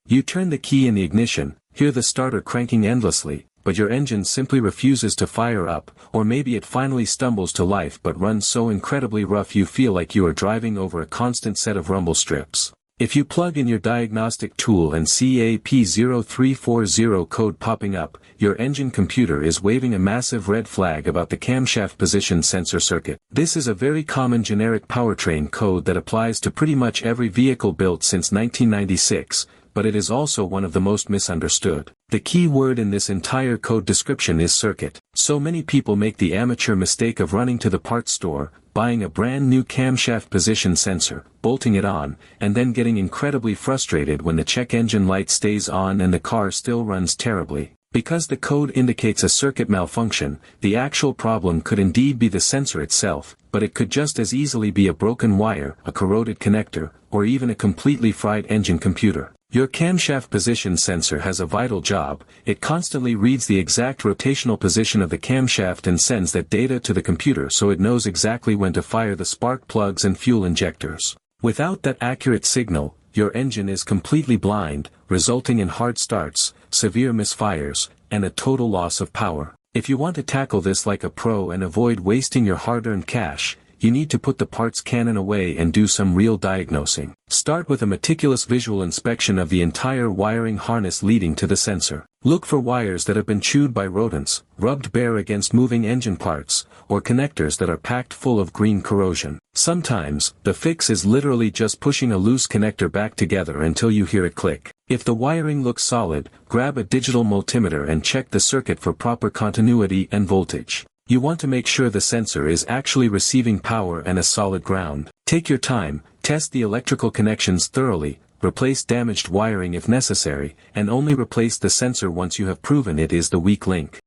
You turn the key in the ignition, hear the starter cranking endlessly, but your engine simply refuses to fire up, or maybe it finally stumbles to life but runs so incredibly rough you feel like you are driving over a constant set of rumble strips. If you plug in your diagnostic tool and see a P0340 code popping up, your engine computer is waving a massive red flag about the camshaft position sensor circuit. This is a very common generic powertrain code that applies to pretty much every vehicle built since 1996, but it is also one of the most misunderstood. The key word in this entire code description is circuit. So many people make the amateur mistake of running to the parts store, buying a brand new camshaft position sensor, bolting it on, and then getting incredibly frustrated when the check engine light stays on and the car still runs terribly. Because the code indicates a circuit malfunction, the actual problem could indeed be the sensor itself, but it could just as easily be a broken wire, a corroded connector, or even a completely fried engine computer. Your camshaft position sensor has a vital job. It constantly reads the exact rotational position of the camshaft and sends that data to the computer so it knows exactly when to fire the spark plugs and fuel injectors. Without that accurate signal, your engine is completely blind, resulting in hard starts, severe misfires, and a total loss of power. If you want to tackle this like a pro and avoid wasting your hard-earned cash, you need to put the parts cannon away and do some real diagnosing. Start with a meticulous visual inspection of the entire wiring harness leading to the sensor. Look for wires that have been chewed by rodents, rubbed bare against moving engine parts, or connectors that are packed full of green corrosion. Sometimes, the fix is literally just pushing a loose connector back together until you hear it click. If the wiring looks solid, grab a digital multimeter and check the circuit for proper continuity and voltage. You want to make sure the sensor is actually receiving power and a solid ground. Take your time, test the electrical connections thoroughly, replace damaged wiring if necessary, and only replace the sensor once you have proven it is the weak link.